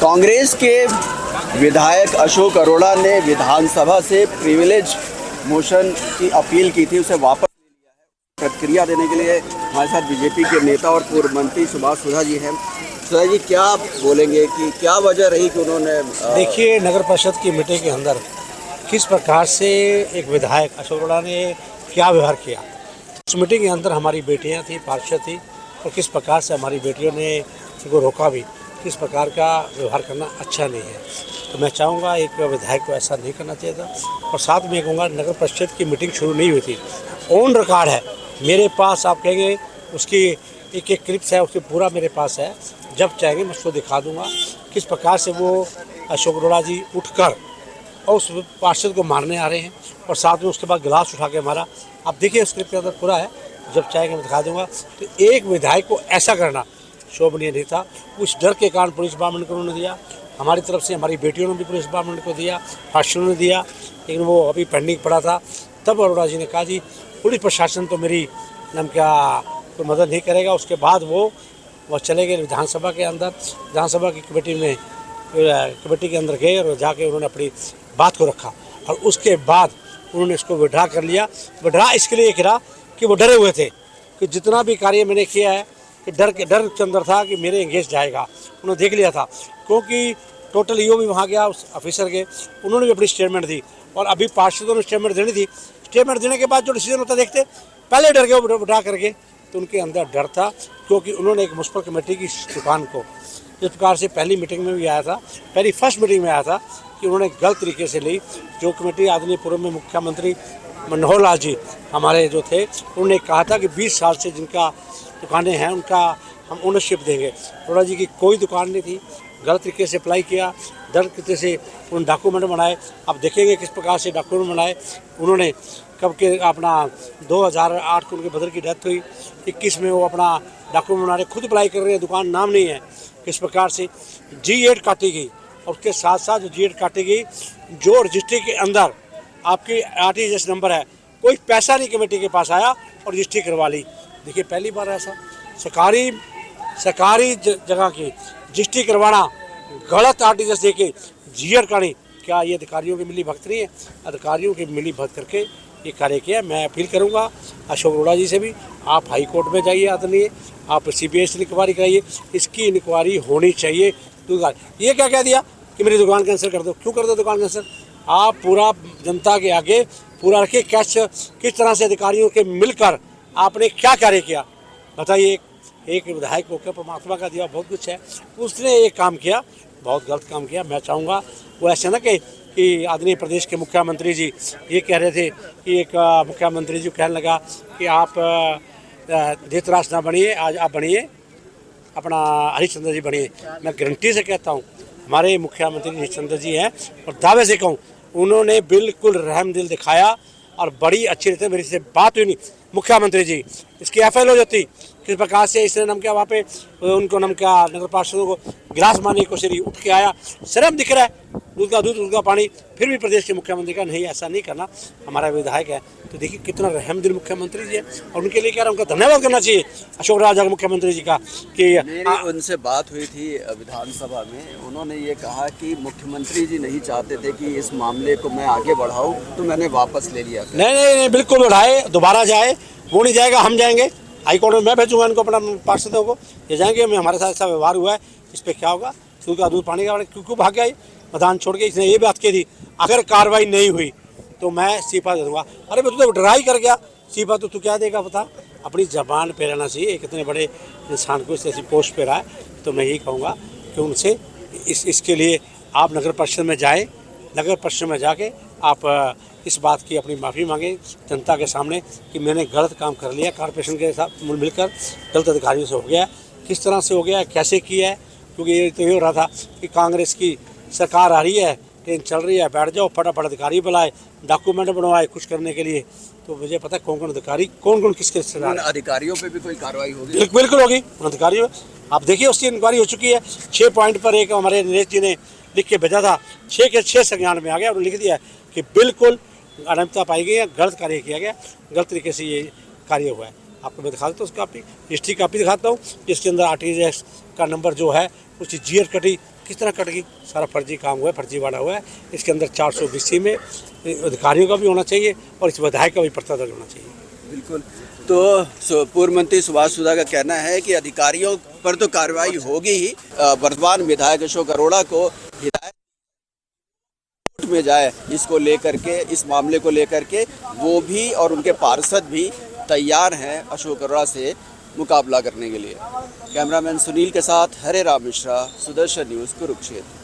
कांग्रेस के विधायक अशोक अरोड़ा ने विधानसभा से प्रिविलेज मोशन की अपील की थी, उसे वापस ले लिया है। प्रतिक्रिया देने के लिए हमारे साथ बीजेपी के नेता और पूर्व मंत्री सुभाष सुधा जी हैं। सुधा जी, क्या आप बोलेंगे कि क्या वजह रही कि उन्होंने देखिए, नगर परिषद की मीटिंग के अंदर किस प्रकार से एक विधायक अशोक अरोड़ा ने क्या व्यवहार किया। उस मीटिंग के अंदर हमारी बेटियां थी, पार्षद थी, और किस प्रकार से हमारी बेटियों ने उनको रोका भी। किस प्रकार का व्यवहार करना अच्छा नहीं है। तो मैं चाहूँगा एक विधायक को ऐसा नहीं करना चाहिए था। और साथ में कहूँगा, नगर परिषद की मीटिंग शुरू नहीं हुई थी, ऑन रिकॉर्ड है मेरे पास। आप कहेंगे उसकी एक एक क्लिप्स है, उसकी पूरा मेरे पास है। जब चाहेंगे मैं उसको दिखा दूँगा किस प्रकार से वो अशोक अरोड़ा जी उठकर और उस पार्षद को मारने आ रहे हैं, और साथ में उसके बाद गिलास उठा के मारा। आप देखिए, उस क्लिप के अंदर पूरा है, जब चाहेंगे मैं दिखा दूँगा। तो एक विधायक को ऐसा करना शोभनीय नहीं था। उस डर के कारण पुलिस डिपार्टमेंट को उन्होंने दिया, हमारी तरफ से हमारी बेटियों ने भी पुलिस डिपार्टमेंट को दिया, पार्षदों ने दिया, लेकिन वो अभी पेंडिंग पड़ा था। तब अरोड़ा जी ने कहा जी पुलिस प्रशासन तो मेरी कोई मदद नहीं करेगा। उसके बाद वो चले गए विधानसभा के अंदर, विधानसभा की कमेटी के अंदर गए और जाके उन्होंने अपनी बात को रखा, और उसके बाद उन्होंने इसको विड्रा कर लिया। विड्रा इसके लिए करा कि वो डरे हुए थे कि जितना भी कार्य मैंने किया है कि डर के अंदर था कि मेरे एंगेज जाएगा। उन्होंने देख लिया था, क्योंकि टोटल ईओ भी वहाँ गया, उस ऑफिसर के, उन्होंने भी अपनी स्टेटमेंट दी, और अभी पार्षदों ने स्टेटमेंट देनी थी। स्टेटमेंट देने के बाद जो डिसीजन होता देखते, पहले डर गए वो उठा करके। तो उनके अंदर डर था, क्योंकि उन्होंने एक म्युनिसिपल कमेटी की दुकान को इस प्रकार से पहली मीटिंग में भी आया था, फर्स्ट मीटिंग में आया था कि उन्होंने गलत तरीके से ली। जो कमेटी आदरणीय पूर्व में मुख्यमंत्री मनोहर लाल जी हमारे जो थे, उन्होंने कहा था कि 20 साल से जिनका दुकानें हैं उनका हम ओनरशिप देंगे। अरोड़ा जी की कोई दुकान नहीं थी, गलत तरीके से अप्लाई किया, गलत तरीके से उन्होंने डॉक्यूमेंट बनाए। अब देखेंगे किस प्रकार से डॉक्यूमेंट बनाए उन्होंने। कब के अपना 2008 को उनके ब्रदर की डेथ हुई, 21 में वो अपना डॉक्यूमेंट बना रहे, खुद अप्लाई कर रहे हैं, दुकान नाम नहीं है। किस प्रकार से G8 काटी गई, और उसके साथ साथ जो G8 काटी गई, जो रजिस्ट्री के अंदर आपकी RTGS नंबर है, कोई पैसा नहीं कमेटी के पास आया और रजिस्ट्री करवा ली। देखिए, पहली बार ऐसा सरकारी जगह की रजिस्ट्री करवाना, गलत RTGS दे के G8 काटी। क्या ये अधिकारियों की मिली भगत नहीं है? अधिकारियों की मिली भगत करके ये कार्य किया। मैं अपील करूंगा अशोक अरोड़ा जी से भी, आप हाई कोर्ट में जाइए, आदरणीय आप CBI से इंक्वायरी कराइए, इसकी इंक्वायरी होनी चाहिए। ये क्या कह दिया कि मेरी दुकान कैंसिल कर दो? क्यों कर दो दुकान कैंसिल? आप पूरा जनता के आगे पूरा रखिए, किस तरह से अधिकारियों के मिलकर आपने क्या कार्य किया बताइए। एक विधायक होकर परमात्मा का दिया बहुत कुछ है, उसने एक काम किया, बहुत गलत काम किया। मैं चाहूँगा वो ऐसे ना कि आदरणीय प्रदेश के मुख्यमंत्री जी ये कह रहे थे कि एक मुख्यमंत्री जी कहने लगा कि आप धृतराष्ट्र ना बनिए, आज आप बनिए अपना हरिश्चंद्र जी बनिए। मैं गारंटी से कहता हूँ हमारे मुख्यमंत्री हरिश्चंद्र जी हैं, और दावे से कहूँ उन्होंने बिल्कुल रहम दिल दिखाया, और बड़ी अच्छी रहते। मेरी से बात हुई नहीं मुख्यमंत्री जी, इसकी FIL हो जाती। किस प्रकार से इसने नम क्या वहाँ पे उनको नम क्या नगर पार्षदों को गिलास मारने को सीरी उठ के आया। शर्म दिख रहा है, दूध का दूध दूध का पानी। फिर भी प्रदेश के मुख्यमंत्री का नहीं, ऐसा नहीं करना, हमारा विधायक है। तो देखिए कितना रहम दिल मुख्यमंत्री जी है, और उनके लिए कह रहा हूँ उनका धन्यवाद करना चाहिए अशोक राजा मुख्यमंत्री जी का। कि मेरी उनसे बात हुई थी विधानसभा में, उन्होंने ये कहा कि मुख्यमंत्री जी नहीं चाहते थे कि इस मामले को मैं आगे बढ़ाऊं, तो मैंने वापस ले लिया। नहीं, बिल्कुल बढ़ाए, दोबारा जाए, वो नहीं जाएगा, हम जाएंगे हाई कोर्ट में। मैं भेजूंगा इनको, अपना पार्षदों को, ये जाएंगे। हमारे साथ ऐसा व्यवहार हुआ है, इस पर क्या होगा? दूध का दूध पानी का, क्यों भाग गया मैदान छोड़ के? इसने ये बात की थी अगर कार्रवाई नहीं हुई तो मैं इस्तीफा दे दूँगा। अरे मैं तो डराई कर गया, इस्तीफा तो तू क्या देगा बता? अपनी जबान पे रहना चाहिए। एक इतने बड़े इंसान को इस ऐसी पोस्ट पे रहा है, तो मैं यही कहूँगा कि उनसे इसके लिए आप नगर परिषद में जाएँ, नगर परिषद में जाके आप इस बात की अपनी माफ़ी मांगे जनता के सामने कि मैंने गलत काम कर लिया, कॉर्पोरेशन के साथ मिलकर गलत अधिकारियों से हो गया। किस तरह से हो गया, कैसे किया है? क्योंकि ये तो ये हो रहा था कि कांग्रेस की सरकार आ रही है, ट्रेन चल रही है, बैठ जाओ, फटाफट अधिकारी बुलाए, डॉक्यूमेंट बनवाए कुछ करने के लिए। तो मुझे पता है कौन कौन अधिकारी, कौन कौन किसके अधिकारियों पे भी कोई कार्रवाई होगी? बिल्कुल होगी उन अधिकारियों। आप देखिए उसकी इंक्वायरी हो चुकी है। 6 पॉइंट पर एक हमारे नरेश जी ने लिख के भेजा था, 6 के 6 संज्ञान में आ गया, और लिख दिया कि बिल्कुल अनियमितता पाई गई है, गलत कार्य किया गया, गलत तरीके से ये कार्य हुआ है। आपको मैं दिखा देता हूँ उसकी कापी, हिस्ट्री कापी दिखाता हूँ, जिसके अंदर RTGS का नंबर जो है उसकी G8 कटी किस तरह कटेगी? सारा फर्जी काम हुआ है, फर्जीवाड़ा हुआ है। इसके अंदर 420 में अधिकारियों का भी होना चाहिए और इस विधायक का भी पर्चा दर्ज होना चाहिए। बिल्कुल। तो पूर्व मंत्री सुभाष सुधा का कहना है कि अधिकारियों पर तो कार्रवाई होगी ही, वर्तमान विधायक अशोक अरोड़ा को हिदायत में जाए इसको लेकर के, इस मामले को लेकर के वो भी और उनके पार्षद भी तैयार हैं अशोक अरोड़ा से मुकाबला करने के लिए। कैमरामैन सुनील के साथ हरे राम मिश्रा, सुदर्शन न्यूज़, कुरुक्षेत्र।